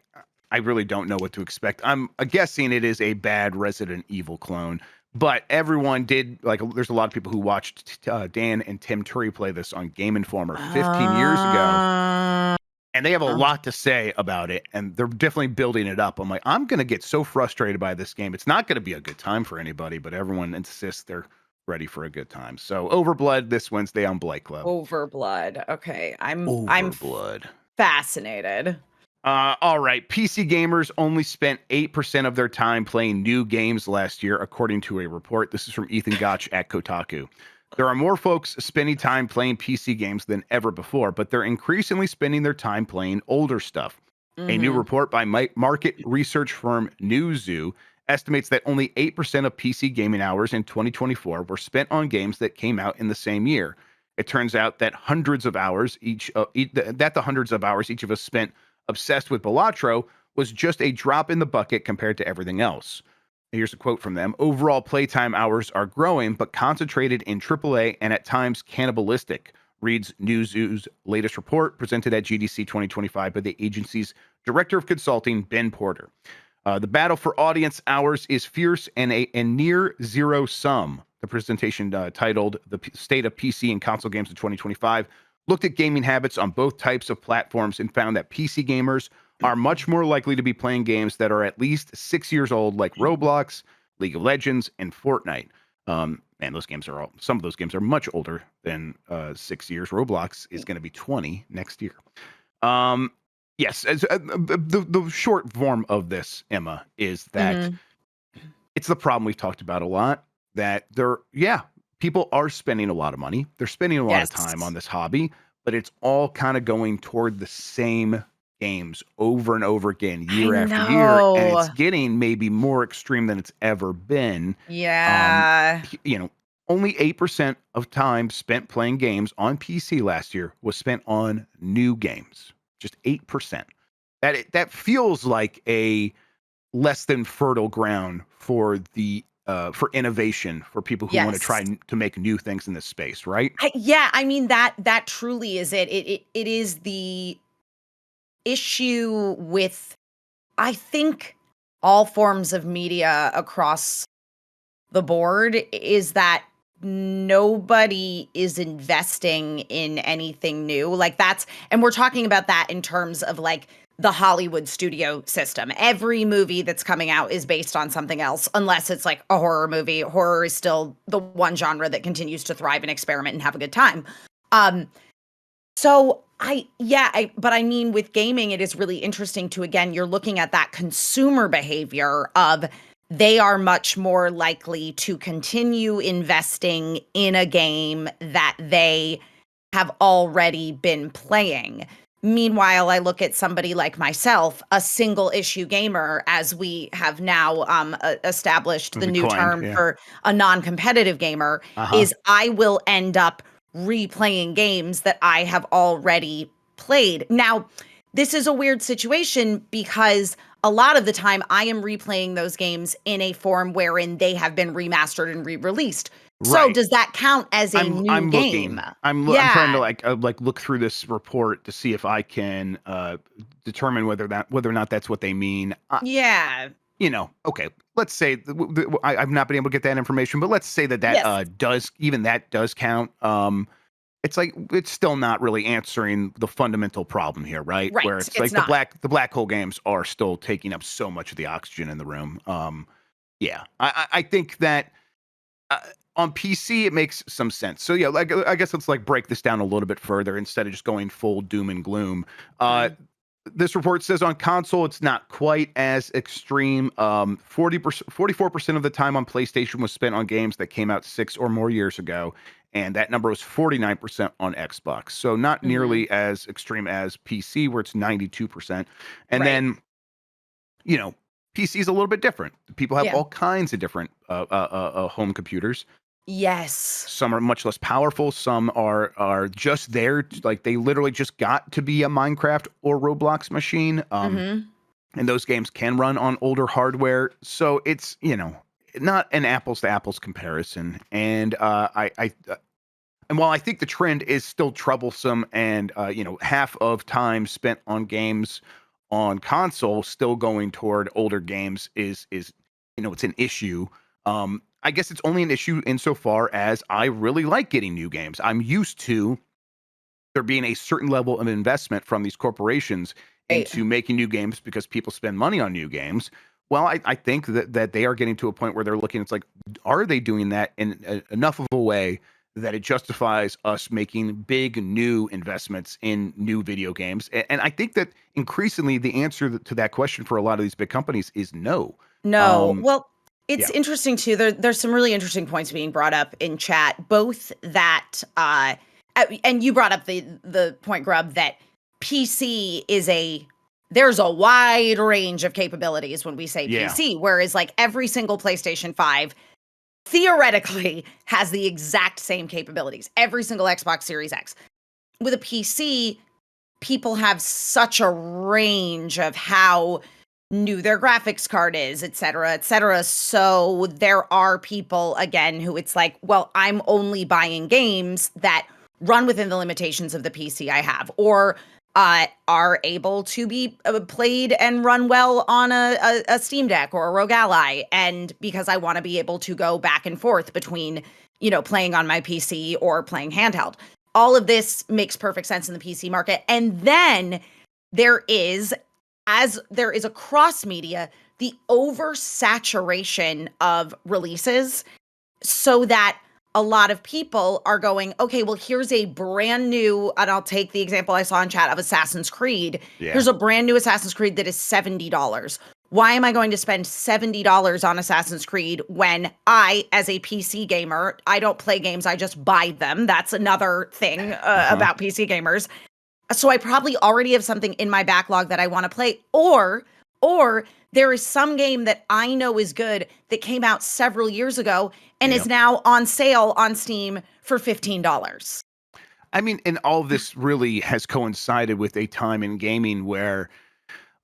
really don't know what to expect. I'm guessing it is a bad Resident Evil clone. But everyone did, there's a lot of people who watched Dan and Tim Turry play this on Game Informer 15 years ago. And they have a lot to say about it. And they're definitely building it up. I'm like, I'm going to get so frustrated by this game. It's not going to be a good time for anybody, but everyone insists they're ready for a good time. So Overblood this Wednesday on Blight Club. Overblood. Okay. I'm fascinated. All right. PC gamers only spent 8% of their time playing new games last year, according to a report. This is from Ethan Gotch at Kotaku. There are more folks spending time playing PC games than ever before, but they're increasingly spending their time playing older stuff. A new report by market research firm Newzoo estimates that only 8% of PC gaming hours in 2024 were spent on games that came out in the same year. It turns out that the hundreds of hours each of us spent obsessed with Balatro was just a drop in the bucket compared to everything else. Here's a quote from them. Overall playtime hours are growing, but concentrated in AAA and at times cannibalistic, reads Newzoo's latest report presented at GDC 2025 by the agency's Director of Consulting, Ben Porter. The battle for audience hours is fierce and a near zero sum. The presentation titled The State of PC and Console Games in 2025 looked at gaming habits on both types of platforms and found that PC gamers are much more likely to be playing games that are at least 6 years old, like Roblox, League of Legends, and Fortnite. And some of those games are much older than 6 years. Roblox is going to be 20 next year. Yes, the short form of this, Emma, is that it's the problem we've talked about a lot, that people are spending a lot of money. They're spending a lot of time on this hobby, but it's all kind of going toward the same games over and over again, year after year, and it's getting maybe more extreme than it's ever been. Yeah. Only 8% of time spent playing games on PC last year was spent on new games. Just 8%. That feels like a less than fertile ground for for innovation, for people who want to try to make new things in this space, right? I mean, that truly is it. It is the issue with, I think, all forms of media across the board, is that nobody is investing in anything new. Like, and we're talking about that in terms of like the Hollywood studio system. Every movie that's coming out is based on something else, unless it's like a horror movie. Horror is still the one genre that continues to thrive and experiment and have a good time. But I mean, with gaming, it is really interesting to, again, you're looking at that consumer behavior of, they are much more likely to continue investing in a game that they have already been playing. Meanwhile, I look at somebody like myself, a single issue gamer, as we have now established the new term for a non-competitive gamer, is I will end up replaying games that I have already played. Now, this is a weird situation because a lot of the time I am replaying those games in a form wherein they have been remastered and re-released. Right. So does that count as a new game? I'm trying to like look through this report to see if I can determine whether or not that's what they mean. Okay. Let's say I've not been able to get that information, but let's say that does count. It's like, it's still not really answering the fundamental problem here, right? Where it's like the black hole games are still taking up so much of the oxygen in the room. I think that on PC it makes some sense. So yeah, like, I guess let's like break this down a little bit further instead of just going full doom and gloom. This report says on console, it's not quite as extreme. 44% of the time on PlayStation was spent on games that came out 6 or more years ago. And that number was 49% on Xbox. So not nearly as extreme as PC, where it's 92%. And then, PC is a little bit different. People have all kinds of different home computers. Yes. Some are much less powerful. Some are just there, like they literally just got to be a Minecraft or Roblox machine. And those games can run on older hardware. So it's, not an apples to apples comparison. And and while I think the trend is still troublesome, and half of time spent on games on console still going toward older games is it's an issue. I guess it's only an issue insofar as I really like getting new games. I'm used to there being a certain level of investment from these corporations into making new games because people spend money on new games. Well, I think that they are getting to a point where they're looking, it's like, are they doing that in enough of a way that it justifies us making big new investments in new video games? And I think that increasingly the answer to that question for a lot of these big companies is no. Well, it's interesting too. There's some really interesting points being brought up in chat, both that, and you brought up the point, Grubb, that PC there's a wide range of capabilities when we say PC, whereas like every single PlayStation 5 theoretically has the exact same capabilities. Every single Xbox Series X. With a PC, people have such a range of how new their graphics card is, et cetera, et cetera. So there are people, again, who it's like, well, I'm only buying games that run within the limitations of the PC I have, or are able to be played and run well on a Steam Deck or a Rogue Ally. And because I want to be able to go back and forth between, playing on my PC or playing handheld. All of this makes perfect sense in the PC market. And then there is across media, the oversaturation of releases, so that a lot of people are going, okay, well, here's a brand new, and I'll take the example I saw in chat of Assassin's Creed. Here's a brand new Assassin's Creed that is $70. Why am I going to spend $70 on Assassin's Creed when I, as a PC gamer, I don't play games, I just buy them. That's another thing about PC gamers. So I probably already have something in my backlog that I want to play, or there is some game that I know is good that came out several years ago and is now on sale on Steam for $15. I mean, and all of this really has coincided with a time in gaming where,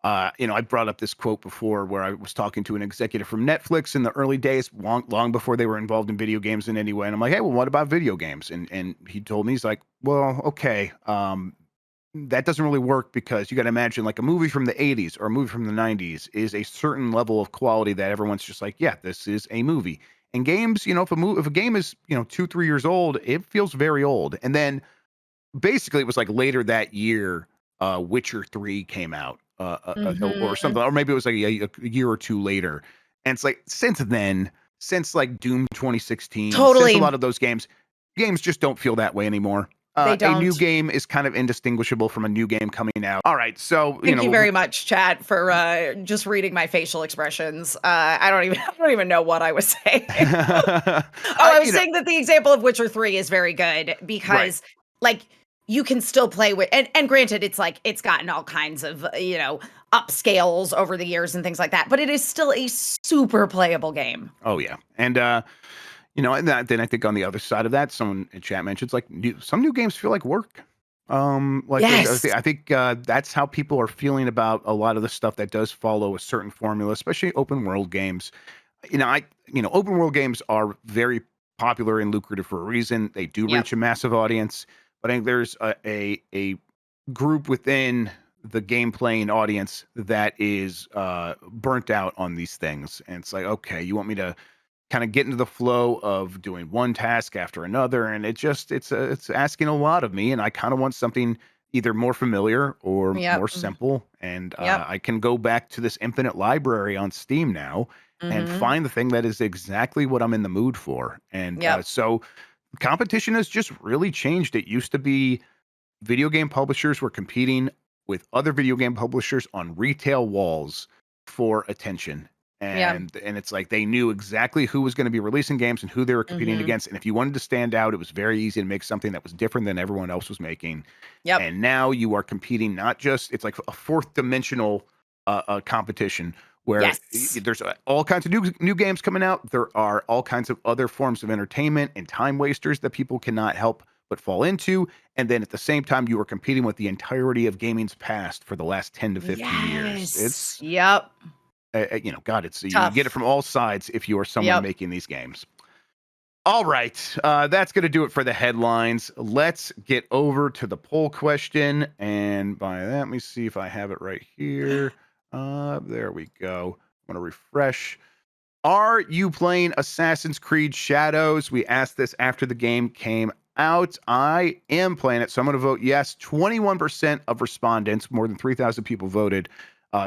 I brought up this quote before where I was talking to an executive from Netflix in the early days, long before they were involved in video games in any way. And I'm like, hey, well, what about video games? And he told me, he's like, well, okay, that doesn't really work because you got to imagine like a movie from the 80s or a movie from the 90s is a certain level of quality that everyone's just like, yeah, this is a movie. And games, if a game is, 2, 3 years old, it feels very old. And then basically it was like later that year, Witcher 3 came out, or something, or maybe it was like a year or two later. And it's like, since like Doom 2016, since Totally. a lot of those games just don't feel that way anymore. They A new don't. game is kind of indistinguishable from a new game coming out. All right, so Thank you very much, chat, for just reading my facial expressions. I don't even know what I was saying. I was saying that the example of Witcher 3 is very good because, like, you can still play with, and granted, it's like it's gotten all kinds of upscales over the years and things like that, but it is still a super playable game. Oh yeah, and and then I think on the other side of that, someone in chat mentions like some new games feel like work. Yes. I think that's how people are feeling about a lot of the stuff that does follow a certain formula, especially open world games. Open world games are very popular and lucrative for a reason. They do reach a massive audience, but I think there's a group within the game playing audience that is burnt out on these things, and it's like, okay, you want me to kind of get into the flow of doing one task after another, and it's asking a lot of me, and I kind of want something either more familiar or more simple, and I can go back to this infinite library on Steam now and find the thing that is exactly what I'm in the mood for. And so competition has just really changed. It used to be video game publishers were competing with other video game publishers on retail walls for attention. And it's like they knew exactly who was going to be releasing games and who they were competing against. And if you wanted to stand out, it was very easy to make something that was different than everyone else was making. And now you are competing, not just, it's like a fourth dimensional competition where there's all kinds of new games coming out. There are all kinds of other forms of entertainment and time wasters that people cannot help but fall into. And then at the same time, you are competing with the entirety of gaming's past for the last 10 to 15 years. It's God, it's you get it from all sides if you are someone making these games. All right, that's going to do it for the headlines. Let's get over to the poll question, and by that, let me see if I have it right here. There we go. I'm going to refresh. Are you playing Assassin's Creed Shadows? We asked this after the game came out. I am playing it, so I'm going to vote yes. 21% of respondents, more than 3,000 people voted,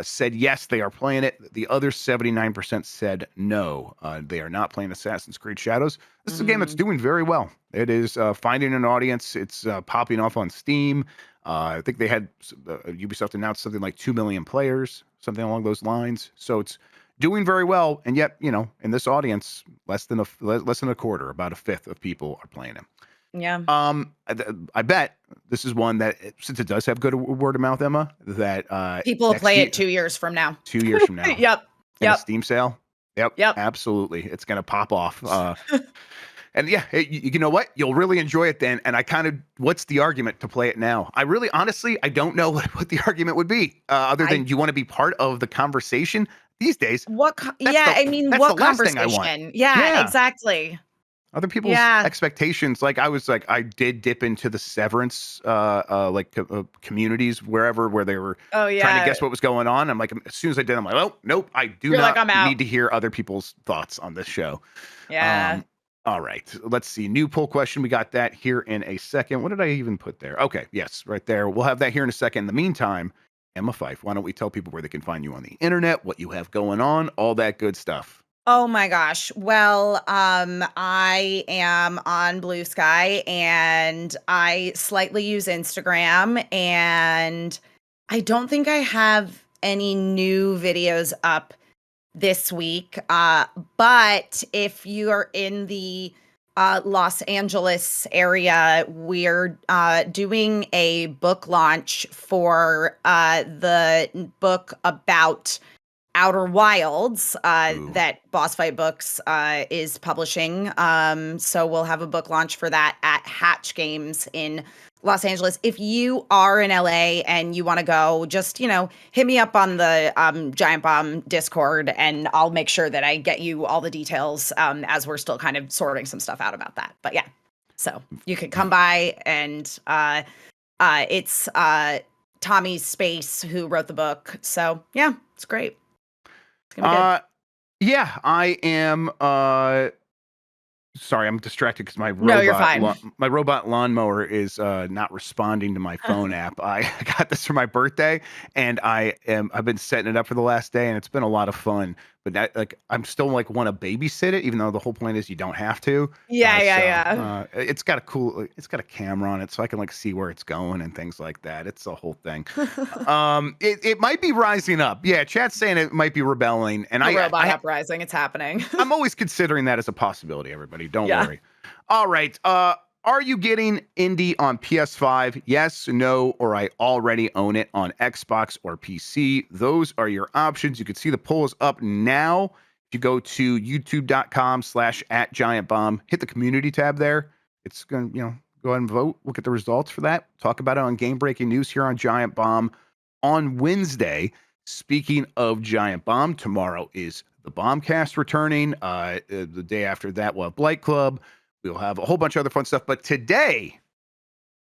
said yes, they are playing it. The other 79% said no, they are not playing Assassin's Creed Shadows. This is a game that's doing very well. It is finding an audience. It's popping off on Steam. I think they had Ubisoft announced something like 2 million players, something along those lines. So it's doing very well. And yet, in this audience, less than a quarter, about a fifth of people are playing it. Yeah. I bet this is one that, since it does have good word of mouth, Emma, that people will play it 2 years from now. 2 years from now. Yep. In a Steam sale. Yep. Absolutely. It's going to pop off. And yeah, you know what? You'll really enjoy it then. And what's the argument to play it now? I really, honestly, I don't know what the argument would be, other than you want to be part of the conversation these days. What conversation? Yeah, exactly. Other people's expectations. Like I did dip into the Severance, communities where they were trying to guess what was going on. I'm like, as soon as I did, I'm like, oh, nope, I do not need to hear other people's thoughts on this show. Yeah. All right, let's see. New poll question. We got that here in a second. What did I even put there? Okay, yes, right there. We'll have that here in a second. In the meantime, Emma Fyffe, why don't we tell people where they can find you on the internet, what you have going on, all that good stuff. Oh my gosh. Well, I am on Blue Sky and I slightly use Instagram, and I don't think I have any new videos up this week. But if you are in the Los Angeles area, we're doing a book launch for the book about Outer Wilds that Boss Fight Books is publishing. So we'll have a book launch for that at Hatch Games in Los Angeles. If you are in LA and you want to go, just, hit me up on the Giant Bomb Discord, and I'll make sure that I get you all the details as we're still kind of sorting some stuff out about that. But yeah, so you could come by, and it's Tommy Space who wrote the book. So yeah, it's great. It's gonna be good. Yeah, I am. Sorry, I'm distracted because my robot lawnmower is not responding to my phone app. I got this for my birthday, and I've been setting it up for the last day, and it's been a lot of fun. But I'm still want to babysit it, even though the whole point is you don't have to. Yeah. It's got a camera on it, so I can see where it's going and things like that. It's a whole thing. It might be rising up. Yeah, chat's saying it might be rebelling, and robot uprising. It's happening. I'm always considering that as a possibility. Everybody, don't worry. All right. Are you getting indie on PS5? Yes, no, or I already own it on Xbox or PC. Those are your options. You can see the polls up now. If you go to youtube.com/@giantbomb, hit the community tab there. It's going to, go ahead and vote. Look at the results for that. Talk about it on Game Breaking News here on Giant Bomb on Wednesday. Speaking of Giant Bomb, tomorrow is the Bombcast returning. The day after that, we'll have Blight Club. We'll have a whole bunch of other fun stuff. But today,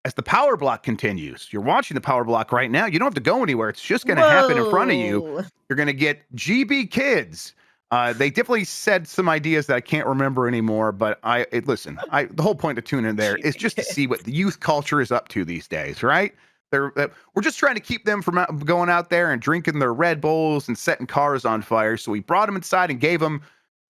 as the Power Block continues, you're watching the Power Block right now. You don't have to go anywhere. It's just going to happen in front of you. You're going to get GB Kids. They definitely said some ideas that I can't remember anymore. But the whole point of tuning in there is just to see what the youth culture is up to these days, right? We're just trying to keep them from going out there and drinking their Red Bulls and setting cars on fire. So we brought them inside and gave them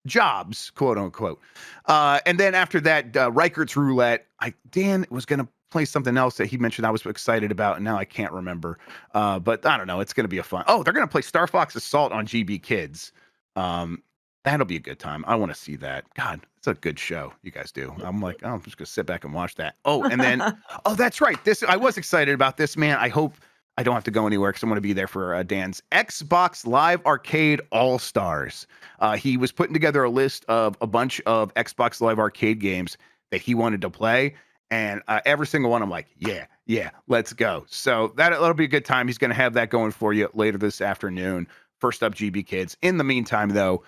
jobs, quote unquote. And then after that, Reichert's Roulette, Dan was going to play something else that he mentioned I was excited about, and now I can't remember. But I don't know. It's going to be a fun. Oh, they're going to play Star Fox Assault on GB Kids. That'll be a good time. I want to see that. God, it's a good show you guys do. I'm I'm just going to sit back and watch that. Oh, and then, that's right. I was excited about this, man. I hope I don't have to go anywhere because I'm going to be there for Dan's Xbox Live Arcade All-Stars. He was putting together a list of a bunch of Xbox Live Arcade games that he wanted to play. And every single one, I'm like, yeah, let's go. So that'll be a good time. He's going to have that going for you later this afternoon. First up, GB Kids. In the meantime, though,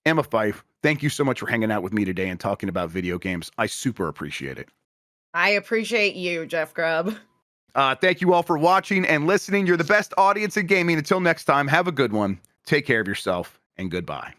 Emma Fyffe, thank you so much for hanging out with me today and talking about video games. I super appreciate it. I appreciate you, Jeff Grubb. Thank you all for watching and listening. You're the best audience in gaming. Until next time, have a good one. Take care of yourself, and goodbye.